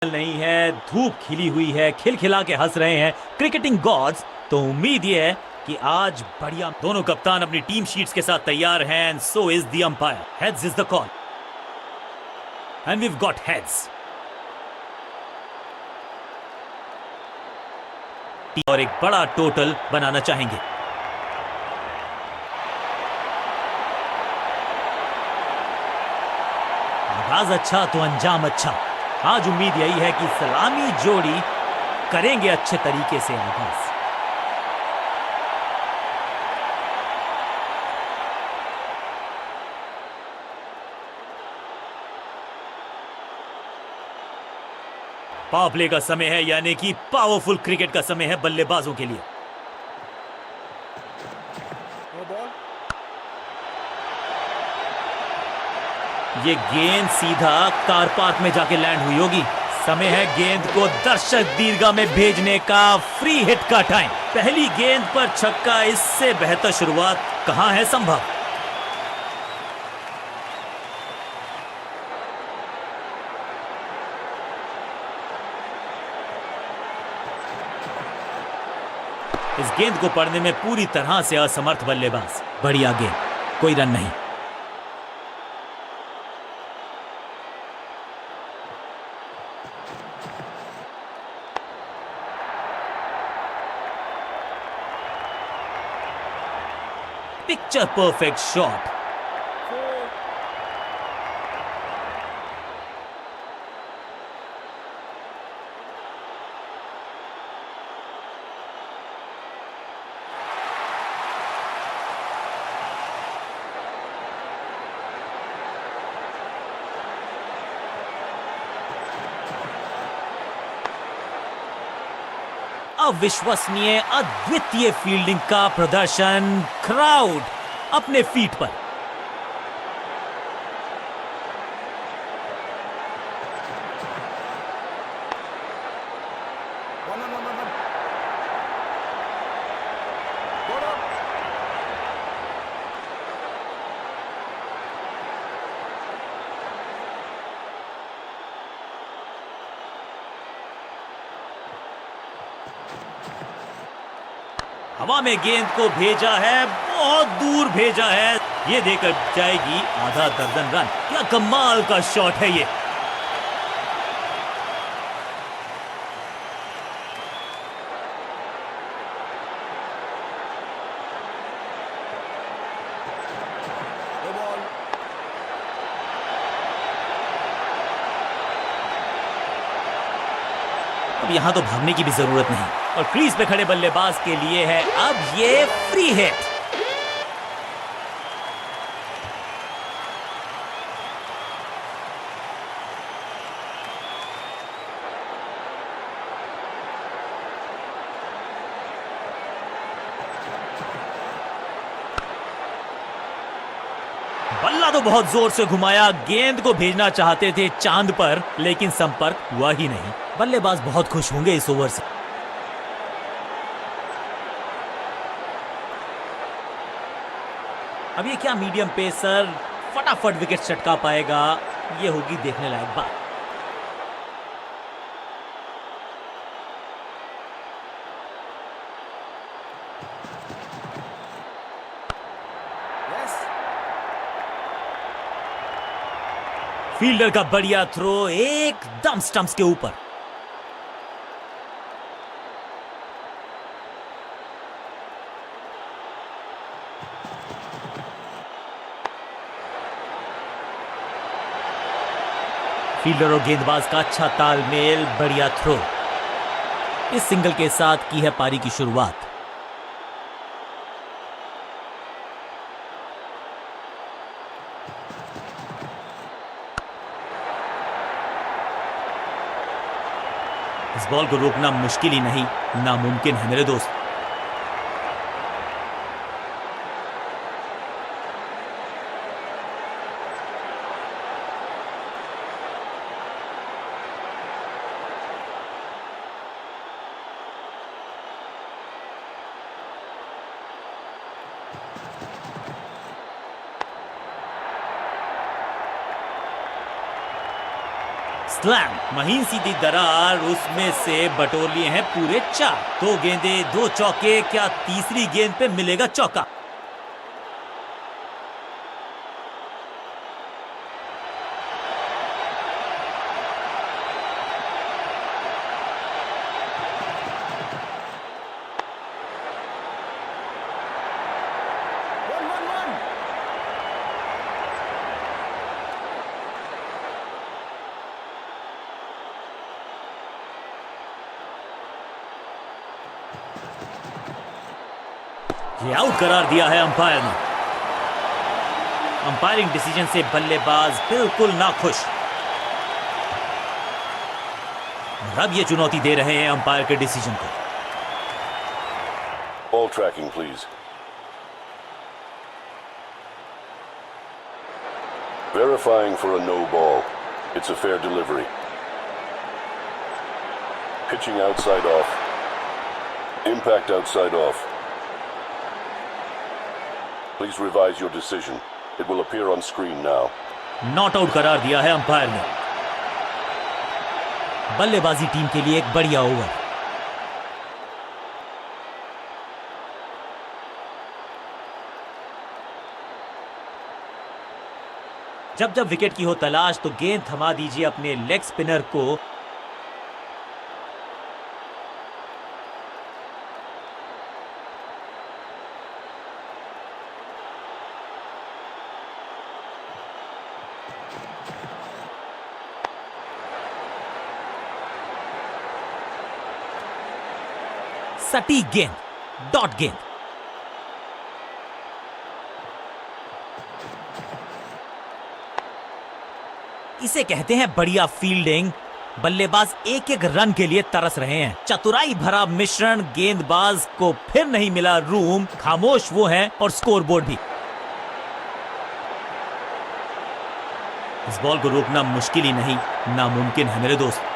नहीं है, धूप खिली हुई है, खिलखिला के हंस रहे हैं क्रिकेटिंग गॉड्स। तो उम्मीद ये है कि आज बढ़िया। दोनों कप्तान अपनी टीम शीट्स के साथ तैयार हैं and so is the umpire. Heads is the call and we have got heads. और एक बड़ा टोटल बनाना चाहेंगे। आगाज अच्छा तो अंजाम अच्छा। आज उम्मीद यही है कि सलामी जोड़ी करेंगे अच्छे तरीके से आगाज। पावर प्ले का समय है, यानी कि पावरफुल क्रिकेट का समय है बल्लेबाजों के लिए। ये गेंद सीधा कार पार्क में जाके लैंड हुई होगी। समय है गेंद को दर्शक दीर्घा में भेजने का। फ्री हिट का टाइम। पहली गेंद पर छक्का, इससे बेहतर शुरुआत कहां है संभव। इस गेंद को पढ़ने में पूरी तरह से असमर्थ बल्लेबाज। बढ़िया गेंद, कोई रन नहीं। Picture perfect shot. अविश्वसनीय अद्वितीय फील्डिंग का प्रदर्शन। क्राउड अपने फीट पर। हवा में गेंद को भेजा है, बहुत दूर भेजा है। ये देकर जाएगी आधा दर्जन रन। क्या कमाल का शॉट है ये। अब यहां तो भागने की भी जरूरत नहीं और क्रीज पे खड़े बल्लेबाज के लिए है अब ये फ्री हिट। बल्ला तो बहुत जोर से घुमाया। गेंद को भेजना चाहते थे चांद पर, लेकिन संपर्क हुआ ही नहीं। बल्लेबाज बहुत खुश होंगे इस ओवर से। अब ये क्या मीडियम पेसर फटाफट विकेट चटका पाएगा, ये होगी देखने लायक बात। फील्डर का बढ़िया थ्रो एकदम स्टंप्स के ऊपर। फील्डर और गेंदबाज का अच्छा तालमेल, बढ़िया थ्रो। इस सिंगल के साथ की है पारी की शुरुआत। इस बॉल को रोकना मुश्किल ही नहीं, नामुमकिन है मेरे दोस्त। स्लैम, महीन सीधी दरार, उसमें से बटोर लिए हैं पूरे 4। 2 गेंदे 2 चौके, क्या तीसरी गेंद पे मिलेगा चौका? ये आउट करार दिया है अंपायर ने। अंपायरिंग डिसीजन से बल्लेबाज बिल्कुल नाखुश। अब ये चुनौती दे रहे हैं अंपायर के डिसीजन को। Ball tracking, please. Verifying for a no ball. It's a fair delivery. Pitching outside off. Impact outside off. Please revise your decision. It will appear on screen now. Not out करार दिया है umpire ने। बल्लेबाजी team के लिए एक बढ़िया over. जब जब विकेट की हो तलाश तो गेंद थमा दीजिए अपने लेग स्पिनर को। सटीक गेंद, डॉट गेंद। इसे कहते हैं बढ़िया फील्डिंग। बल्लेबाज एक एक रन के लिए तरस रहे हैं। चतुराई भरा मिश्रण, गेंदबाज को फिर नहीं मिला रूम। खामोश वो हैं और स्कोरबोर्ड भी। इस बॉल को रोकना मुश्किल ही नहीं, नामुमकिन है मेरे दोस्त।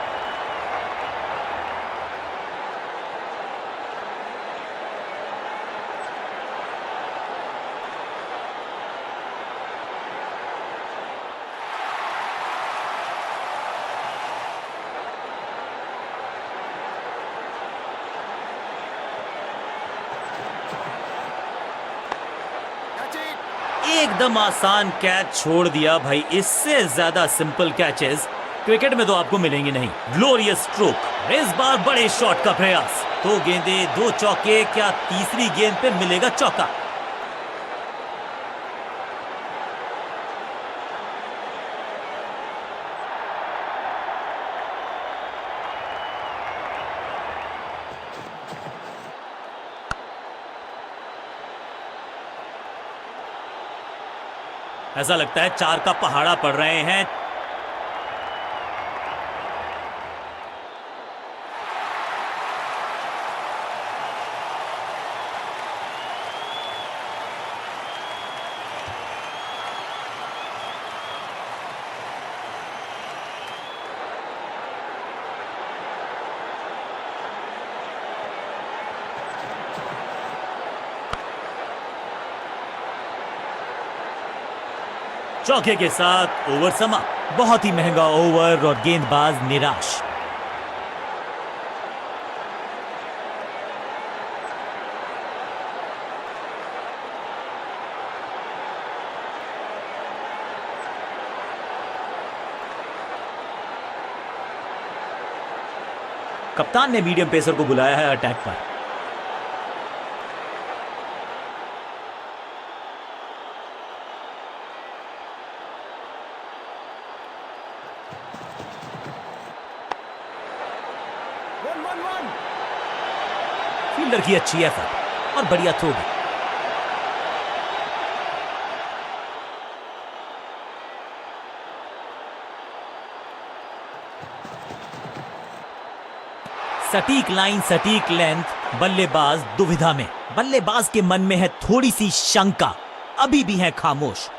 एकदम आसान कैच छोड़ दिया भाई। इससे ज्यादा सिंपल कैचेस क्रिकेट में तो आपको मिलेंगे नहीं। Glorious stroke. इस बार बड़े शॉट का प्रयास। 2 गेंदे 2 चौके, क्या तीसरी गेंद पे मिलेगा चौका? ऐसा लगता है 4 का पहाड़ा पड़ रहे हैं। चौके के साथ ओवर समाप्त। बहुत ही महंगा ओवर और गेंदबाज निराश। कप्तान ने मीडियम पेसर को बुलाया है अटैक पर। फील्डर की अच्छी एफर्ट और बढ़िया थ्रो भी। सटीक लाइन, सटीक लेंथ। बल्लेबाज दुविधा में। बल्लेबाज के मन में है थोड़ी सी शंका, अभी भी है खामोश।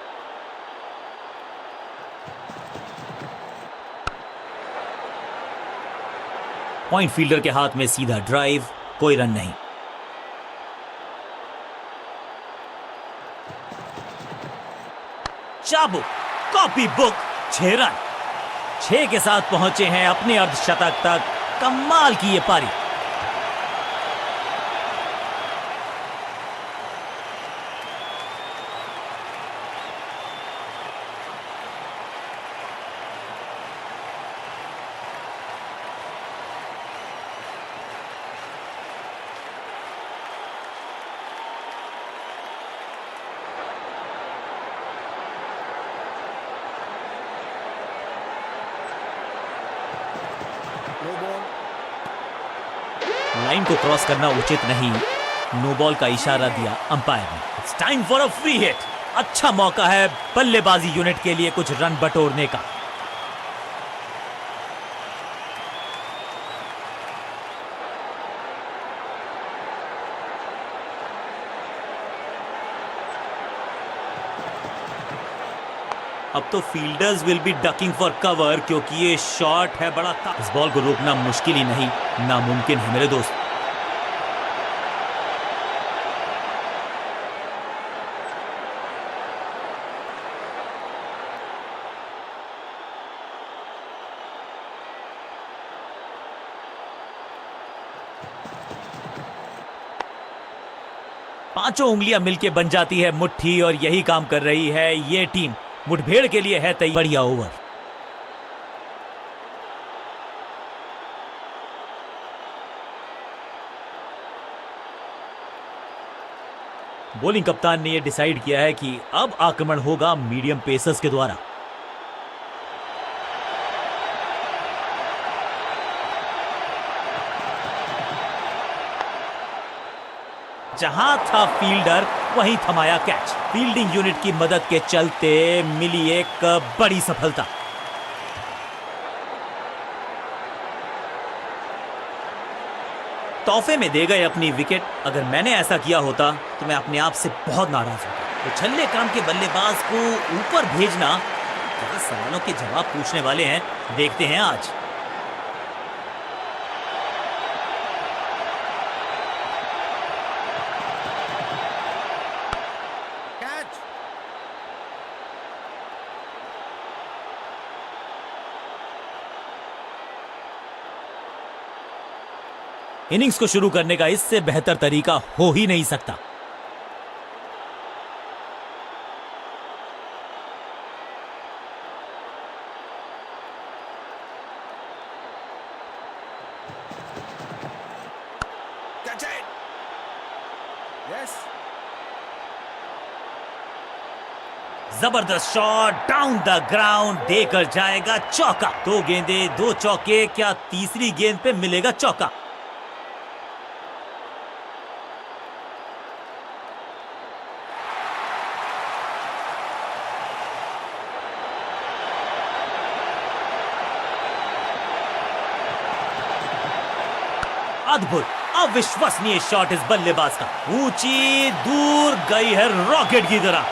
पॉइंट फील्डर के हाथ में सीधा ड्राइव, कोई रन नहीं। चाबुक, कॉपी बुक, 6 रन। 6 के साथ पहुंचे हैं अपने अर्धशतक तक। कमाल की ये पारी। लाइन को क्रॉस करना उचित नहीं, नो बॉल का इशारा दिया अंपायर ने। It's time for a free hit. अच्छा मौका है बल्लेबाजी यूनिट के लिए कुछ रन बटोरने का। अब तो fielders will be ducking for cover, क्योंकि ये शॉट है बड़ा। इस बॉल को रोकना मुश्किल ही नहीं, नामुमकिन है मेरे दोस्त। पांचों उंगलियां मिलके बन जाती है मुट्ठी, और यही काम कर रही है ये टीम। मुठभेड़ के लिए है तैयार। बढ़िया ओवर। बॉलिंग कप्तान ने यह डिसाइड किया है कि अब आक्रमण होगा मीडियम पेसर्स के द्वारा। जहां था फील्डर वहीं थमाया कैच। फील्डिंग यूनिट की मदद के चलते मिली एक बड़ी सफलता। तोहफे में दे गए अपनी विकेट। अगर मैंने ऐसा किया होता तो मैं अपने आप से बहुत नाराज होता। तो छल्ले काम के बल्लेबाज को ऊपर भेजना, क्या सवालों के जवाब पूछने वाले हैं, देखते हैं आज। इनिंग्स को शुरू करने का इससे बेहतर तरीका हो ही नहीं सकता। जबरदस्त शॉट डाउन द ग्राउंड, देकर जाएगा चौका। 2 गेंदे 2 चौके, क्या तीसरी गेंद पे मिलेगा चौका? अद्भुत अविश्वसनीय शॉट इस बल्लेबाज का। ऊंची दूर गई है रॉकेट की तरह।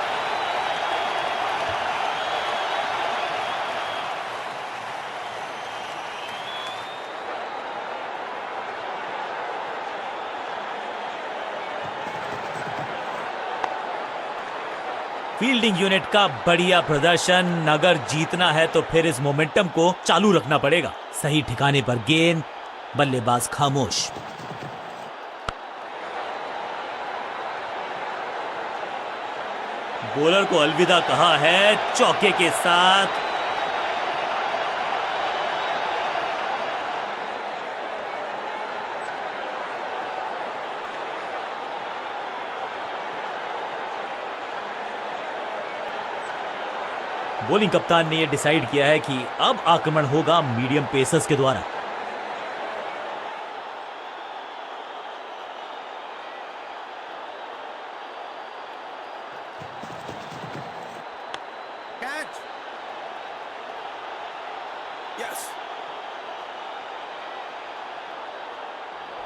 फील्डिंग यूनिट का बढ़िया प्रदर्शन। अगर जीतना है तो फिर इस मोमेंटम को चालू रखना पड़ेगा। सही ठिकाने पर गेंद, बल्लेबाज खामोश। बॉलर को अलविदा कहा है चौके के साथ। बॉलिंग कप्तान ने यह डिसाइड किया है कि अब आक्रमण होगा मीडियम पेसर्स के द्वारा।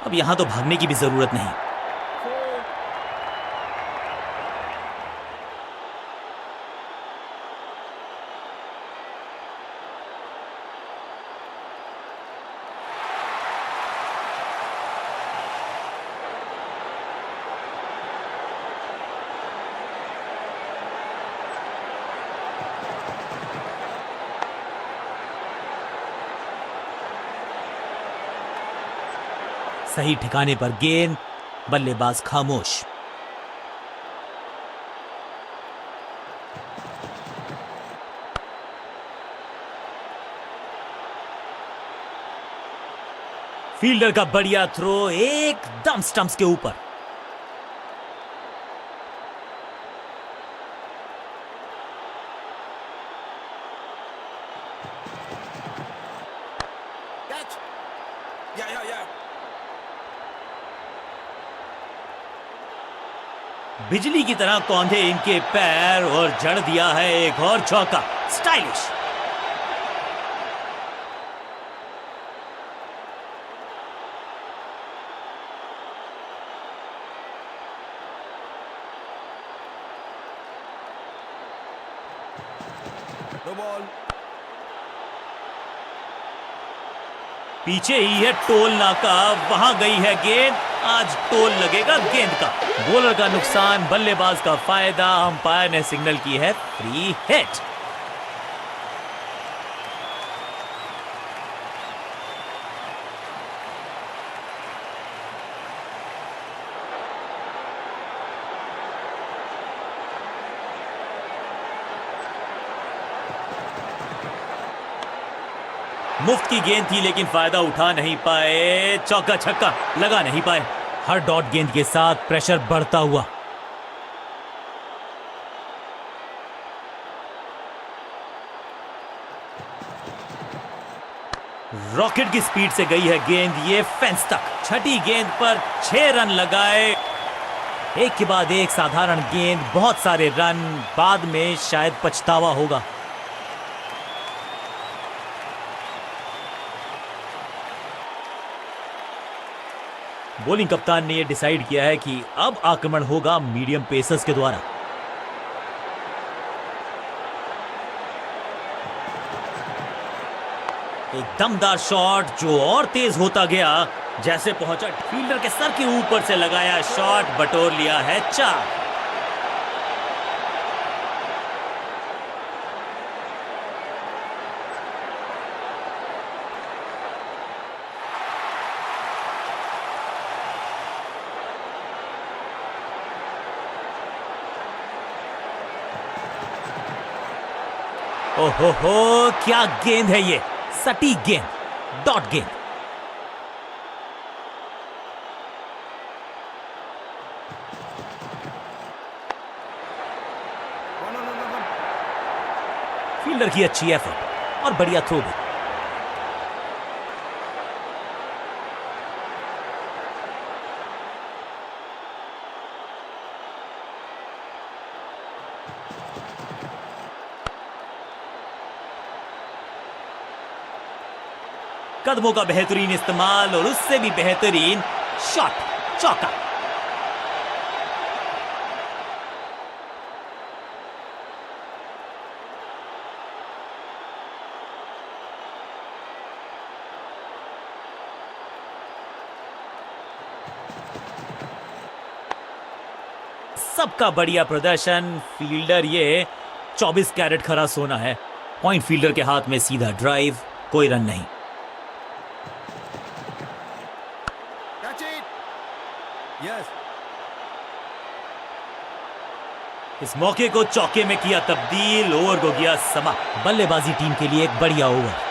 अब यहां तो भागने की भी जरूरत नहीं। सही ठिकाने पर गेंद, बल्लेबाज खामोश। फील्डर का बढ़िया थ्रो एकदम स्टंप्स के ऊपर। बिजली की तरह कौंधे इनके पैर और जड़ दिया है एक और चौका। स्टाइलिश। पीछे ही है टोल नाका, वहां गई है गेंद, आज टोल लगेगा गेंद का। बॉलर का नुकसान, बल्लेबाज का फायदा। अंपायर ने सिग्नल की है फ्री हिट। मुफ्त की गेंद थी लेकिन फायदा उठा नहीं पाए। चौका छक्का लगा नहीं पाए। हर डॉट गेंद के साथ प्रेशर बढ़ता हुआ। रॉकेट की स्पीड से गई है गेंद, ये फेंस तक। छठी गेंद पर 6 रन लगाए। एक के बाद एक साधारण गेंद, बहुत सारे रन, बाद में शायद पछतावा होगा। बॉलिंग कप्तान ने यह डिसाइड किया है कि अब आक्रमण होगा मीडियम पेसर्स के द्वारा। एक दमदार शॉट जो और तेज होता गया। जैसे पहुंचा फील्डर के सर के ऊपर से लगाया शॉट, बटोर लिया है 4। ओहो क्या गेंद है ये, सटीक गेंद, डॉट गेंद। फील्डर की अच्छी एफर्ट और बढ़िया थ्रो भी। कदमों का बेहतरीन इस्तेमाल और उससे भी बेहतरीन शॉट, चौका। सबका बढ़िया प्रदर्शन। फील्डर ये 24 कैरेट खरा सोना है। पॉइंट फील्डर के हाथ में सीधा ड्राइव, कोई रन नहीं। इस मौके को चौके में किया तब्दील, ओवर को किया समा। बल्लेबाजी टीम के लिए एक बढ़िया ओवर।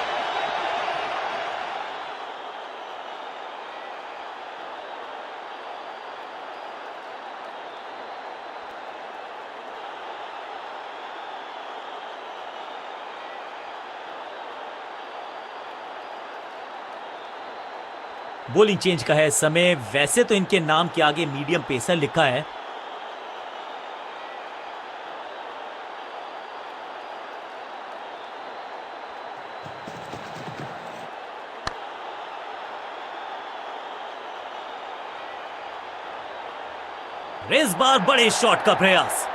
बॉलिंग चेंज का है समय। वैसे तो इनके नाम के आगे मीडियम पेसर लिखा है। इस बार बड़े शॉट का प्रयास।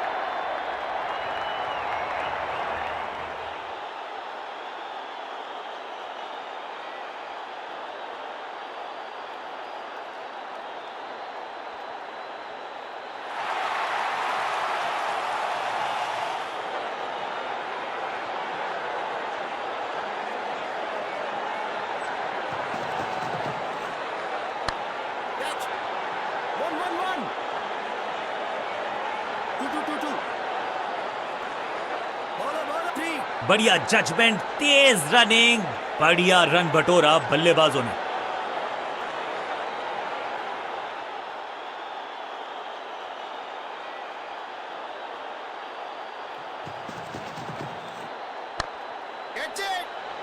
बढ़िया जजमेंट, तेज रनिंग, बढ़िया रन बटोरा बल्लेबाजों ने।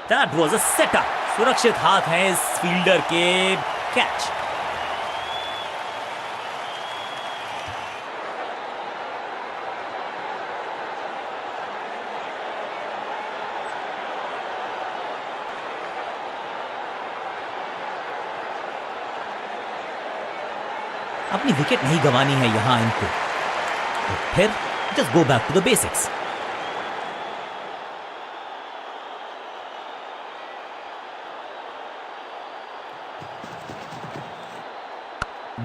That was a setup. सुरक्षित हाथ है इस फील्डर के। कैच। अपनी विकेट नहीं गंवानी है यहां इनको, तो फिर just go back to the basics.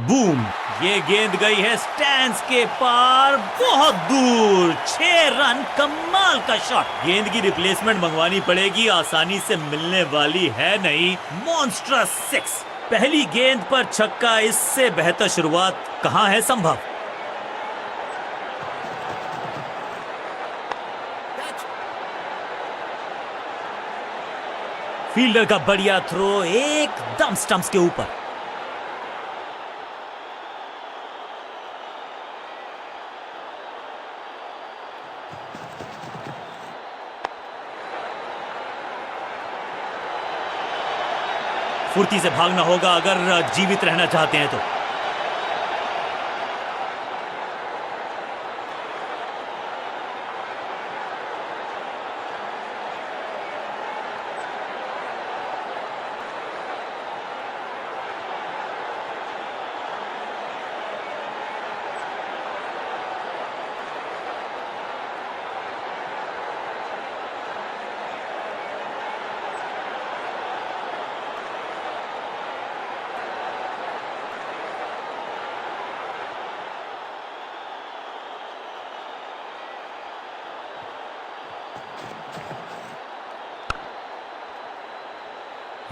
Boom, ये गेंद गई है स्टैंड्स के पार, बहुत दूर। 6 रन, कमाल का शॉट। गेंद की रिप्लेसमेंट मंगवानी पड़ेगी, आसानी से मिलने वाली है नहीं। मॉन्स्ट्रस 6। पहली गेंद पर छक्का, इससे बेहतर शुरुआत कहां है संभव। फील्डर का बढ़िया थ्रो, एकदम स्टंप्स के ऊपर। फुर्ती से भागना होगा अगर जीवित रहना चाहते हैं तो।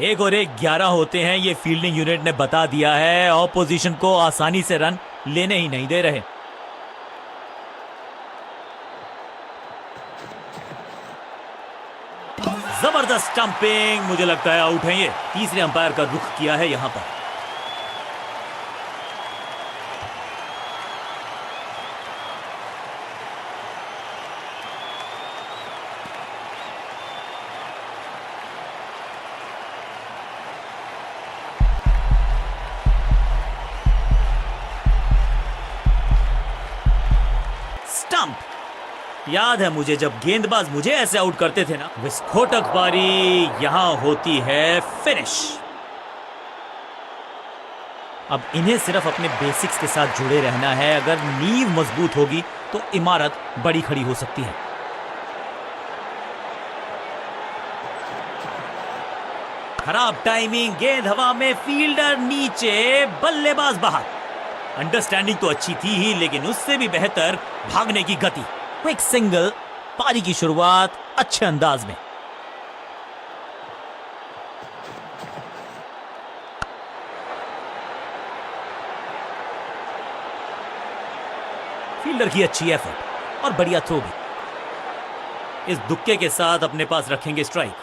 एक और एक 11 होते हैं, ये फील्डिंग यूनिट ने बता दिया है। ऑपोजिशन को आसानी से रन लेने ही नहीं दे रहे। जबरदस्त स्टंपिंग, मुझे लगता है आउट है ये। तीसरे अंपायर का रुख किया है यहां पर। याद है मुझे, जब गेंदबाज मुझे ऐसे आउट करते थे ना, विस्फोटक पारी, यहां होती है फिनिश। अब इन्हें सिर्फ अपने बेसिक्स के साथ जुड़े रहना है। अगर नींव मजबूत होगी तो इमारत बड़ी खड़ी हो सकती है। खराब टाइमिंग, गेंद हवा में, फील्डर नीचे, बल्लेबाज बाहर। अंडरस्टैंडिंग तो अच्छी थी ही, लेकिन उससे भी बेहतर भागने की गति। क्विक सिंगल, पारी की शुरुआत अच्छे अंदाज में। फील्डर की अच्छी एफर्ट और बढ़िया थ्रो भी। इस दुक्के के साथ अपने पास रखेंगे स्ट्राइक।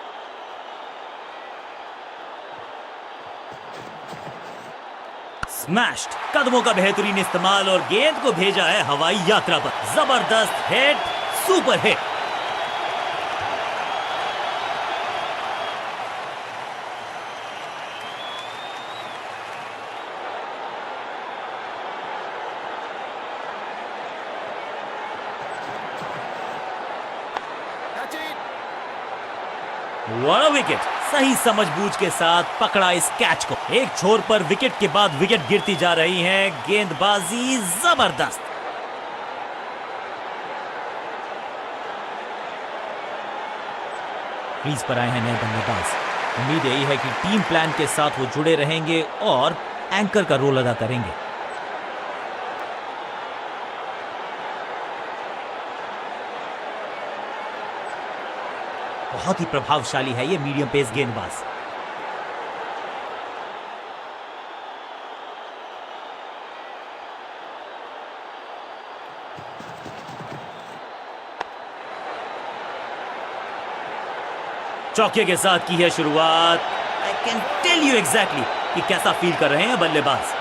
स्मैश्ड, कदमों का बेहतरीन इस्तेमाल और गेंद को भेजा है हवाई यात्रा पर। जबरदस्त hit, super hit. What a wicket. सही समझबूझ के साथ पकड़ा इस कैच को। एक छोर पर विकेट के बाद विकेट गिरती जा रही है। गेंदबाजी जबरदस्त। क्रीज पर आए हैं नए बल्लेबाज। उम्मीद यही है कि टीम प्लान के साथ वो जुड़े रहेंगे और एंकर का रोल अदा करेंगे। बहुत ही प्रभावशाली है ये मीडियम पेस गेंदबाज। चौके के साथ की है शुरुआत। I can tell you exactly कि कैसा फील कर रहे हैं बल्लेबाज।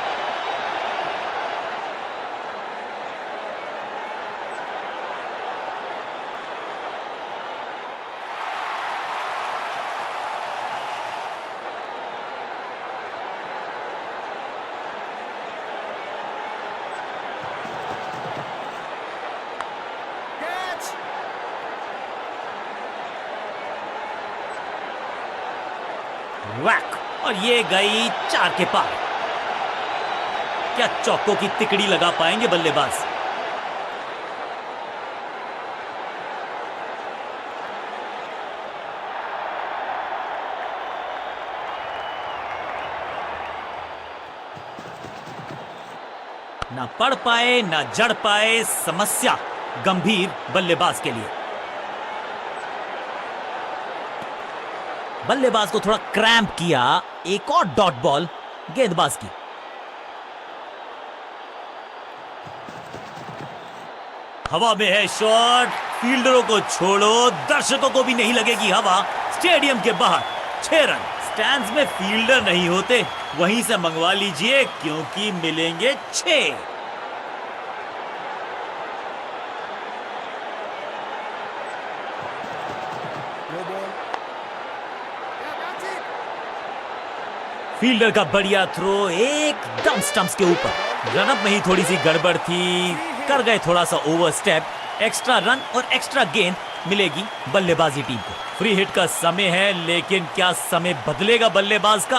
वैक, और ये गई 4 के पार। क्या चौकों की तिकड़ी लगा पाएंगे बल्लेबाज? ना पढ़ पाए ना जड़ पाए, समस्या गंभीर बल्लेबाज के लिए। बल्लेबाज को थोड़ा क्रैम्प किया। एक और डॉट बॉल गेंदबाज की। हवा में है शॉट। फील्डरों को छोड़ो, दर्शकों को भी नहीं लगेगी हवा। स्टेडियम के बाहर 6 रन। स्टैंड्स में फील्डर नहीं होते, वहीं से मंगवा लीजिए क्योंकि मिलेंगे 6। फील्डर का बढ़िया थ्रो एकदम स्टंप्स के ऊपर। रनअप में ही थोड़ी सी गड़बड़ थी, कर गए थोड़ा सा ओवरस्टेप। एक्स्ट्रा रन और एक्स्ट्रा गेंद मिलेगी बल्लेबाजी टीम को। फ्री हिट का समय है, लेकिन क्या समय बदलेगा बल्लेबाज का?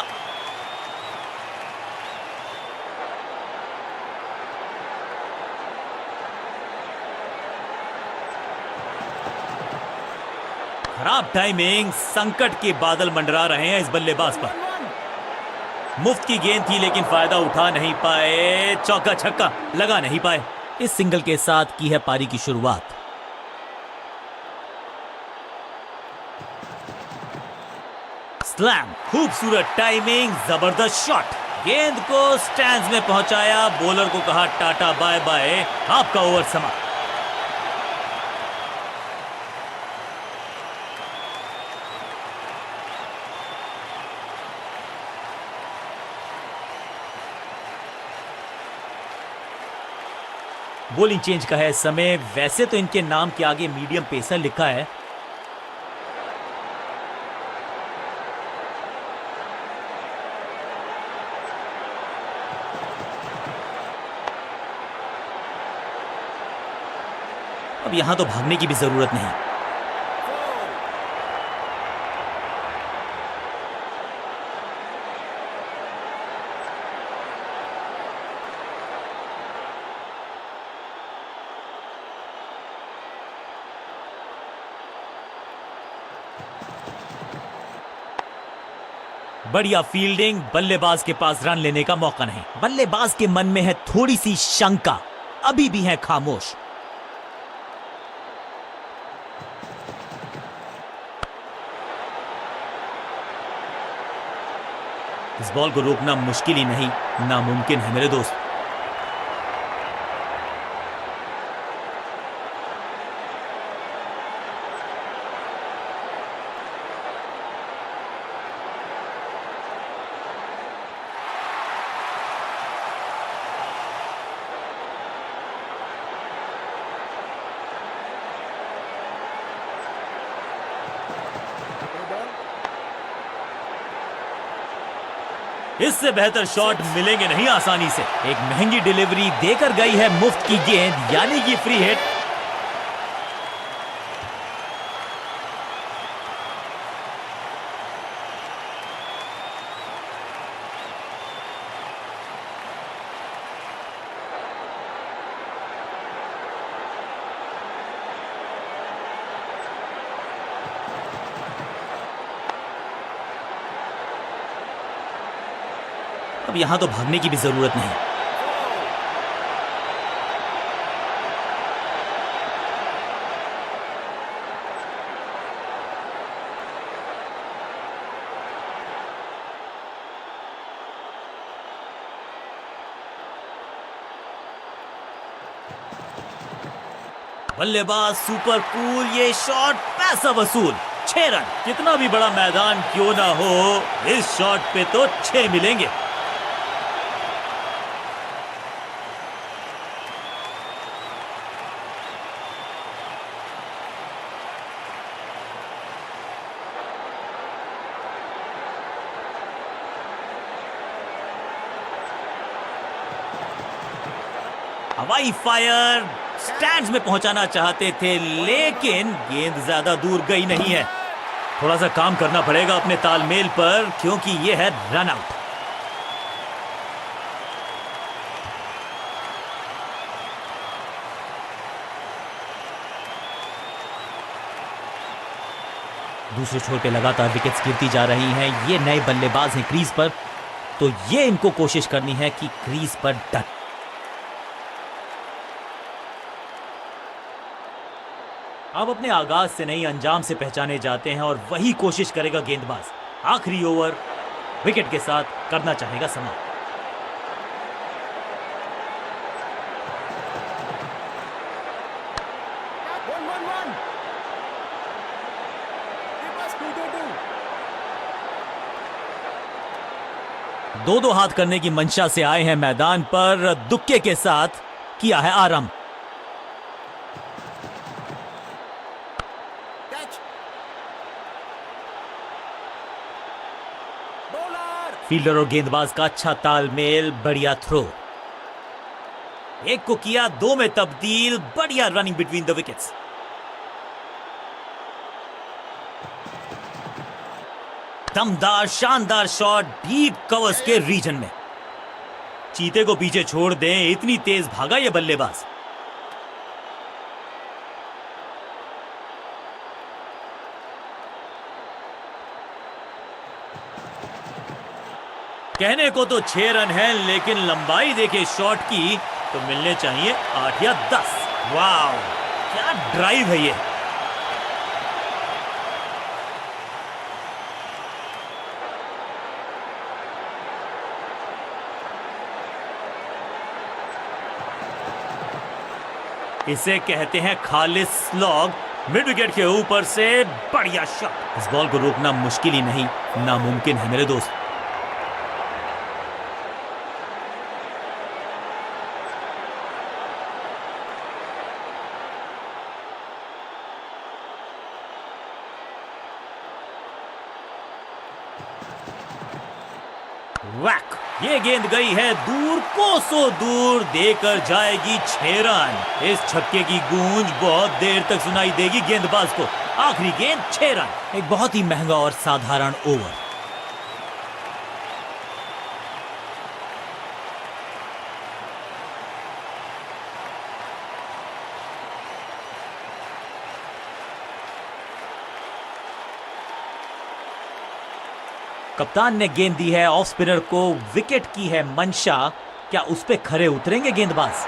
खराब टाइमिंग, संकट के बादल मंडरा रहे हैं इस बल्लेबाज पर। मुफ्त की गेंद थी लेकिन फायदा उठा नहीं पाए। चौका छक्का लगा नहीं पाए। इस सिंगल के साथ की है पारी की शुरुआत। स्लैम, खूबसूरत टाइमिंग, जबरदस्त शॉट। गेंद को स्टैंड्स में पहुंचाया। बॉलर को कहा टाटा बाय बाय, आपका ओवर समाप्त। बॉलिंग चेंज का है समय। वैसे तो इनके नाम के आगे मीडियम पेसर लिखा है। अब यहां तो भागने की भी जरूरत नहीं। बढ़िया फील्डिंग। बल्लेबाज के पास रन लेने का मौका नहीं। बल्लेबाज के मन में है थोड़ी सी शंका, अभी भी है खामोश। इस बॉल को रोकना मुश्किल ही नहीं, नामुमकिन है मेरे दोस्त। इससे बेहतर शॉट मिलेंगे नहीं आसानी से। एक महंगी डिलीवरी देकर गई है मुफ्त की गेंद, यानी कि फ्री हिट। अब यहां तो भागने की भी जरूरत नहीं। बल्लेबाज सुपर कूल। ये शॉट पैसा वसूल। 6 रन। कितना भी बड़ा मैदान क्यों ना हो, इस शॉट पे तो 6 मिलेंगे। हवाई फायर, स्टैंड्स में पहुंचाना चाहते थे, लेकिन गेंद ज्यादा दूर गई नहीं है। थोड़ा सा काम करना पड़ेगा अपने तालमेल पर, क्योंकि यह है रन आउट। दूसरे छोर पे लगातार विकेट्स गिरती जा रही हैं। ये नए बल्लेबाज हैं क्रीज पर, तो ये इनको कोशिश करनी है कि क्रीज पर डट। अब अपने आगाज से नहीं, अंजाम से पहचाने जाते हैं, और वही कोशिश करेगा गेंदबाज। आखिरी ओवर विकेट के साथ करना चाहेगा समाप्त। दो हाथ करने की मंशा से आए हैं मैदान पर, दुक्के के साथ किया है आरंभ। फील्डर और गेंदबाज का अच्छा तालमेल, बढ़िया थ्रो। एक को किया 2 में तब्दील, बढ़िया रनिंग बिटवीन द विकेट्स। दमदार शानदार शॉट डीप कवर्स के रीजन में। चीते को पीछे छोड़ दें, इतनी तेज भागा ये बल्लेबाज। कहने को तो 6 रन है, लेकिन लंबाई देखे शॉट की तो मिलने चाहिए 8 या 10। वाह, क्या ड्राइव है ये। इसे कहते हैं खालिस स्लॉग। मिड विकेट के ऊपर से बढ़िया शॉट। इस बॉल को रोकना मुश्किल ही नहीं, नामुमकिन है मेरे दोस्त। वैक, ये गेंद गई है दूर, कोसों दूर, देकर जाएगी 6 रन। इस छक्के की गूंज बहुत देर तक सुनाई देगी गेंदबाज को। आखिरी गेंद 6 रन। एक बहुत ही महंगा और साधारण ओवर। कप्तान ने गेंद दी है ऑफ स्पिनर को, विकेट की है मंशा। क्या उस पे खरे उतरेंगे गेंदबाज?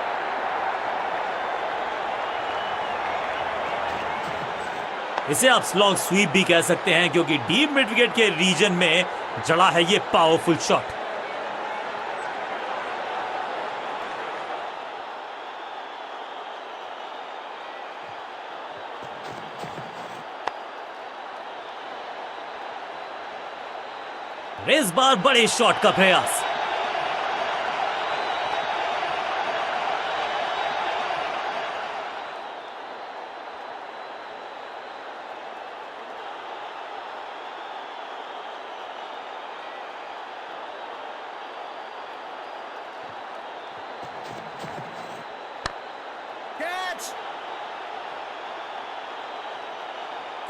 इसे आप स्लॉग स्वीप भी कह सकते हैं, क्योंकि डीप मिड विकेट के रीजन में जड़ा है ये पावरफुल शॉट। इस बार बड़े शॉट का प्रयास।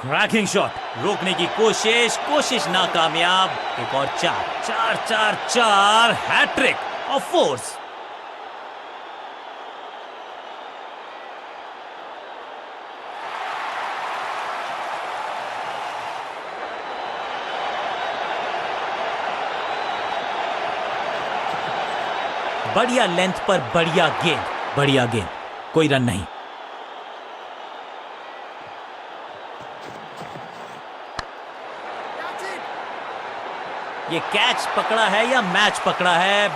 क्रैकिंग शॉट, रोकने की कोशिश नाकामयाब। एक और 4 हैट्रिक ऑफ फोर्स। बढ़िया लेंथ पर बढ़िया गेंद, कोई रन नहीं। ये कैच पकड़ा है या मैच पकड़ा है?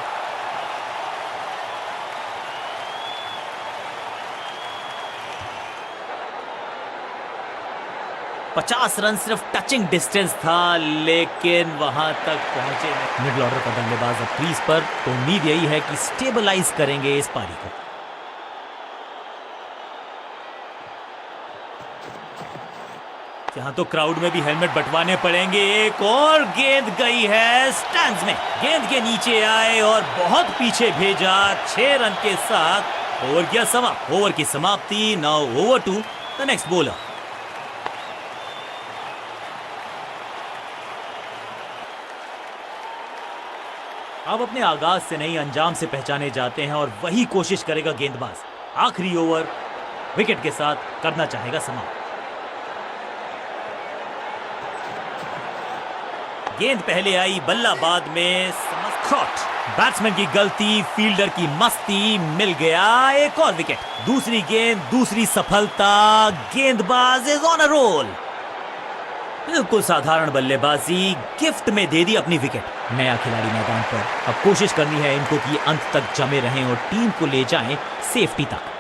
50 रन सिर्फ टचिंग डिस्टेंस था, लेकिन वहां तक पहुंचे नहीं। मिडिल ऑर्डर का बल्लेबाज अब क्रीज पर, तो उम्मीद यही है कि स्टेबलाइज करेंगे इस पारी को। यहां तो क्राउड में भी हेलमेट बंटवाने पड़ेंगे। एक और गेंद गई है स्टैंड्स में, गेंद के नीचे आए और बहुत पीछे भेजा। 6 रन के साथ ओवर किया समाप्त। ओवर की समाप्ति। Now over to the next bowler. अब अपने आगाज से नहीं, अंजाम से पहचाने जाते हैं और वही कोशिश करेगा गेंदबाज। आखिरी ओवर विकेट के साथ करना चाहेगा समाप्त। गेंद पहले आई, बल्ला बाद में। शॉट, बैट्समैन की गलती, फील्डर की मस्ती, मिल गया एक और विकेट। दूसरी गेंद, दूसरी सफलता, गेंदबाज इज ऑन अ रोल। बिल्कुल साधारण बल्लेबाजी, गिफ्ट में दे दी अपनी विकेट। नया खिलाड़ी मैदान पर, अब कोशिश करनी है इनको कि अंत तक जमे रहें और टीम को ले जाएं सेफ्टी तक।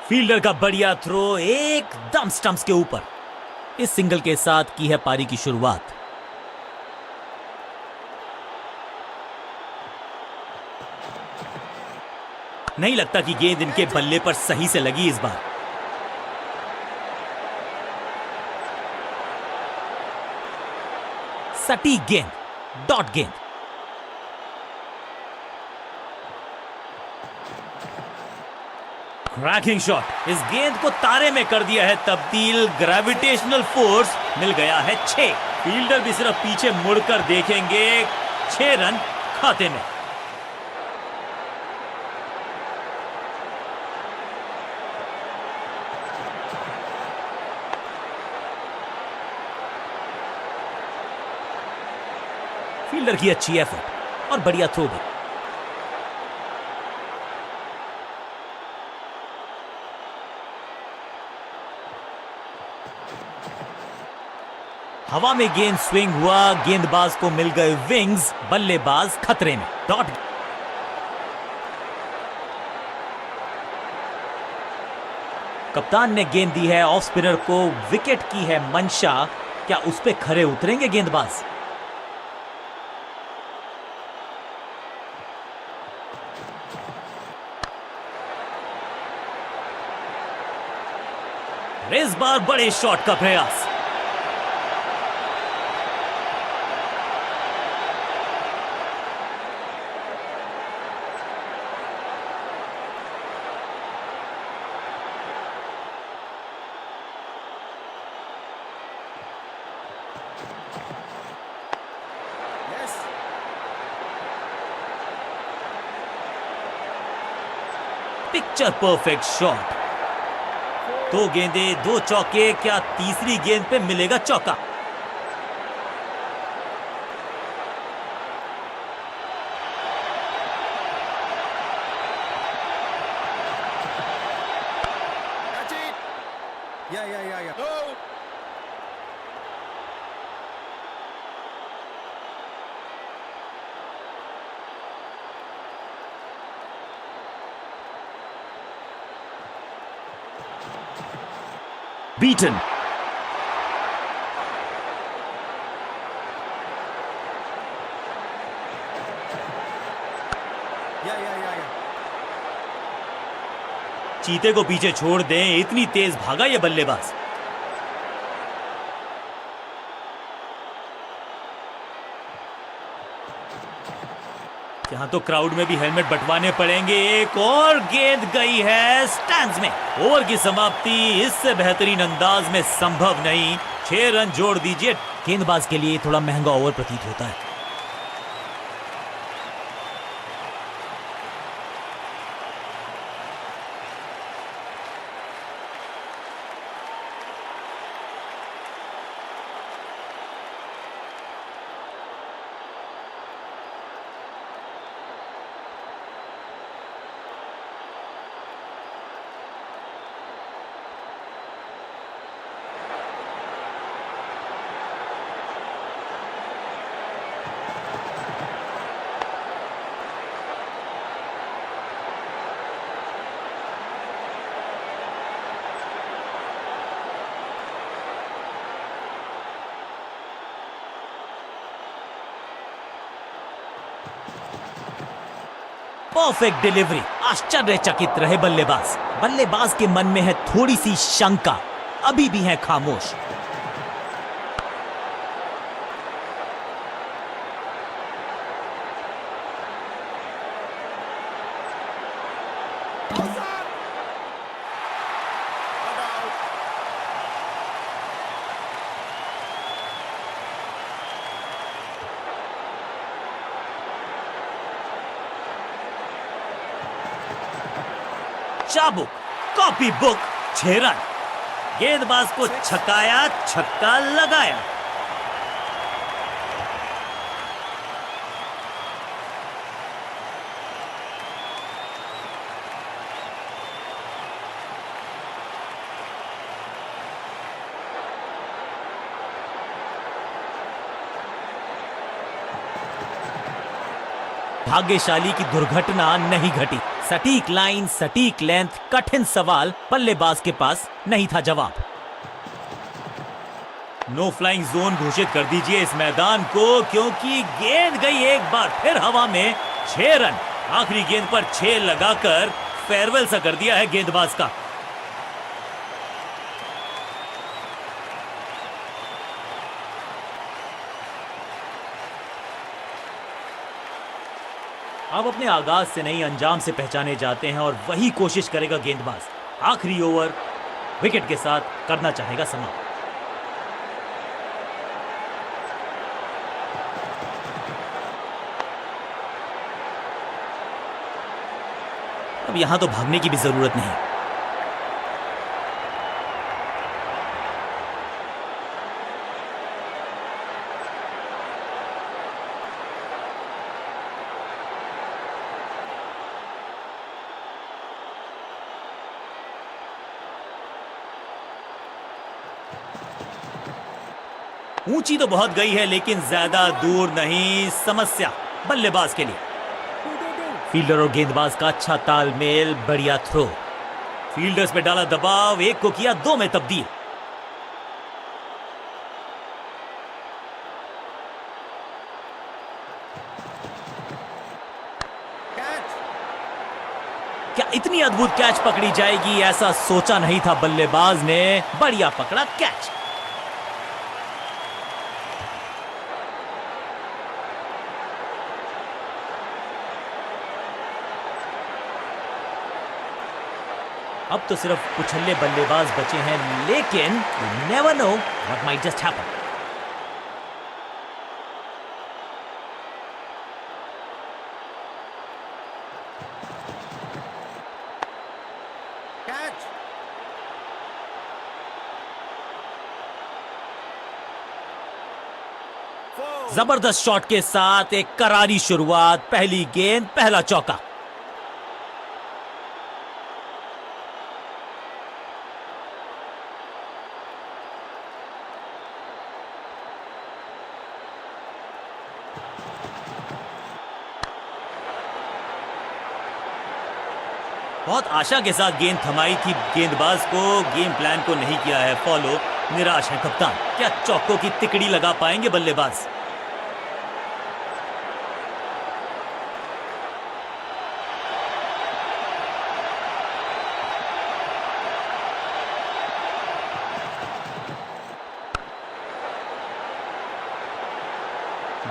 फील्डर का बढ़िया थ्रो एकदम स्टंप्स के ऊपर। इस सिंगल के साथ की है पारी की शुरुआत। नहीं लगता कि गेंद इनके बल्ले पर सही से लगी इस बार। सटीक गेंद, डॉट गेंद। क्रैकिंग शॉट, इस गेंद को तारे में कर दिया है तब्दील। ग्रेविटेशनल फोर्स मिल गया है 6। फील्डर भी सिर्फ पीछे मुड़कर देखेंगे। 6 रन खाते में। फील्डर की अच्छी एफर्ट और बढ़िया थ्रो भी। हवा में गेंद स्विंग हुआ, गेंदबाज को मिल गए विंग्स, बल्लेबाज खतरे में। डॉट। कप्तान ने गेंद दी है ऑफ स्पिनर को, विकेट की है मंशा। क्या उस पे खरे उतरेंगे गेंदबाज? इस बार बड़े शॉट का प्रयास। Picture perfect shot. 2 गेंदे, 2 चौके, क्या तीसरी गेंद पे मिलेगा चौका? Yeah. No. Beaten. Yeah. चीते को पीछे छोड़ दें, इतनी तेज भागा ये बल्लेबाज। यहां तो क्राउड में भी हेलमेट बंटवाने पड़ेंगे। एक और गेंद गई है स्टैंड्स में। ओवर की समाप्ति इससे बेहतरीन अंदाज में संभव नहीं। 6 रन जोड़ दीजिए। गेंदबाज के लिए थोड़ा महंगा ओवर प्रतीत होता है। Perfect delivery. आश्चर्यचकित रहे बल्लेबाज। बल्लेबाज के मन में है थोड़ी सी शंका, अभी भी है खामोश। चाबुक, कॉपी बुक, 6 रन। गेंदबाज को छकाया, छक्का लगाया। भाग्यशाली की दुर्घटना नहीं घटी। सटीक लाइन, सटीक लेंथ, कठिन सवाल, बल्लेबाज के पास नहीं था जवाब। नो फ्लाइंग जोन घोषित कर दीजिए इस मैदान को, क्योंकि गेंद गई एक बार फिर हवा में। 6 रन। आखिरी गेंद पर 6 लगाकर फेयरवेल सा कर दिया है गेंदबाज का। अब अपने आगाज से नहीं अंजाम से पहचाने जाते हैं और वही कोशिश करेगा गेंदबाज। आखिरी ओवर विकेट के साथ करना चाहेगा समाप्त। अब यहां तो भागने की भी जरूरत नहीं। ऊंची तो बहुत गई है, लेकिन ज्यादा दूर नहीं। समस्या बल्लेबाज के लिए। फील्डर और गेंदबाज का अच्छा तालमेल, बढ़िया थ्रो। फील्डर्स पे डाला दबाव, एक को किया 2 में तब्दील। क्या इतनी अद्भुत कैच पकड़ी जाएगी, ऐसा सोचा नहीं था बल्लेबाज ने। बढ़िया पकड़ा कैच। अब तो सिर्फ उछल्ले बल्लेबाज बचे हैं, लेकिन you never know what might just happen. Catch. जबरदस्त शॉट के साथ एक करारी शुरुआत। पहली गेंद, पहला चौका। बहुत आशा के साथ गेंद थमाई थी गेंदबाज को, गेम प्लान को नहीं किया है फॉलो। निराश है कप्तान। क्या चौकों की तिकड़ी लगा पाएंगे बल्लेबाज?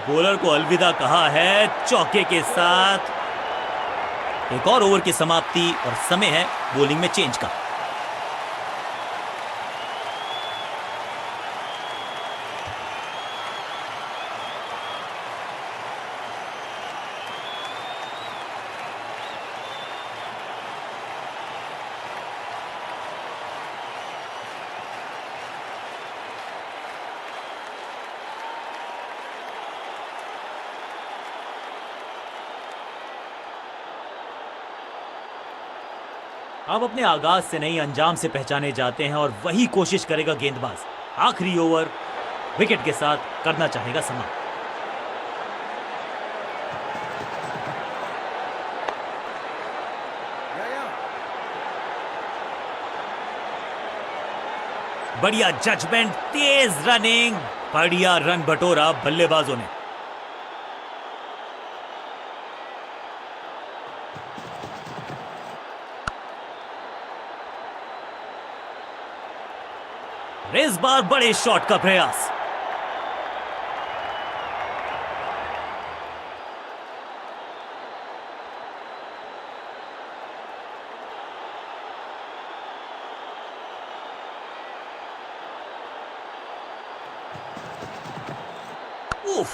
बॉलर को अलविदा कहा है चौके के साथ। एक और ओवर की समाप्ति और समय है बॉलिंग में चेंज का। अब अपने आगाज से नहीं अंजाम से पहचाने जाते हैं और वही कोशिश करेगा गेंदबाज। आखिरी ओवर विकेट के साथ करना चाहेगा समाप्त। बढ़िया जजमेंट, तेज रनिंग, बढ़िया रन बटोरा बल्लेबाजों ने। और इस बार बड़े शॉट का प्रयास। उफ,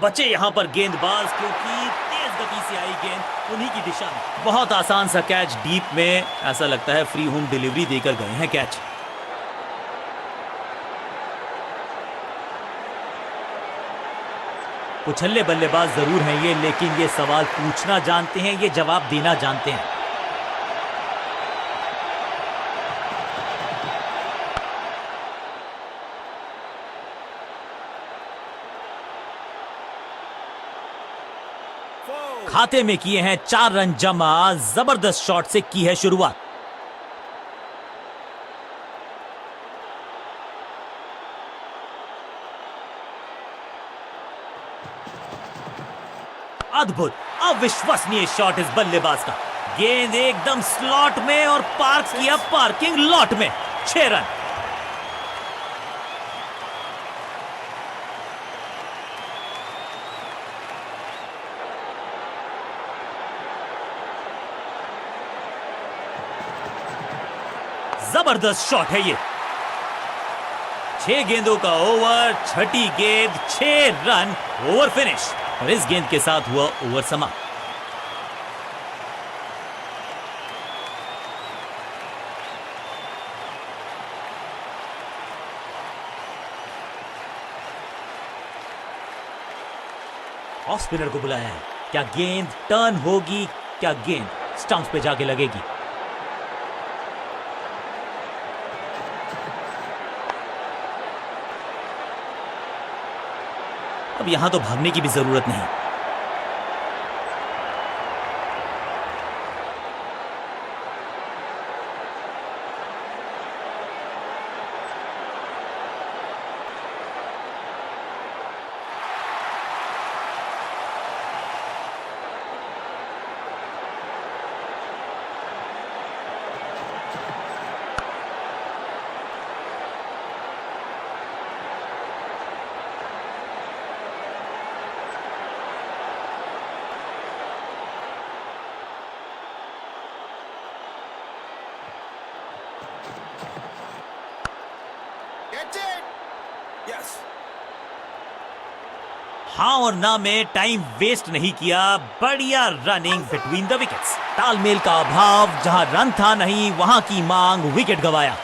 बचे यहां पर गेंदबाज क्योंकि तेज गति से आई गेंद उन्हीं की दिशा में। बहुत आसान सा कैच डीप में, ऐसा लगता है फ्री होम डिलीवरी देकर गए हैं कैच। उछल्ले बल्लेबाज जरूर हैं ये, लेकिन ये सवाल पूछना जानते हैं, ये जवाब देना जानते हैं। खाते में किए हैं 4 रन जमा, जबरदस्त शॉट से की है शुरुआत। अद्भुत, अविश्वसनीय शॉट इस बल्लेबाज का। गेंद एकदम स्लॉट में और पार्क किया पार्किंग लॉट में। 6 रन। जबरदस्त शॉट है ये। 6 गेंदों का ओवर, छठी गेंद, 6 रन, ओवर फिनिश। और इस गेंद के साथ हुआ ओवर समाप्त। ऑफ स्पिनर को बुलाया है। क्या गेंद टर्न होगी? क्या गेंद स्टंप्स पे जाके लगेगी? अब यहां तो भागने की भी जरूरत नहीं। Get it! Yes. हाँ और ना में टाइम वेस्ट नहीं किया। बढ़िया रनिंग बिटवीन द विकेट्स। तालमेल का अभाव, जहां रन था नहीं वहां की मांग, विकेट गवाया।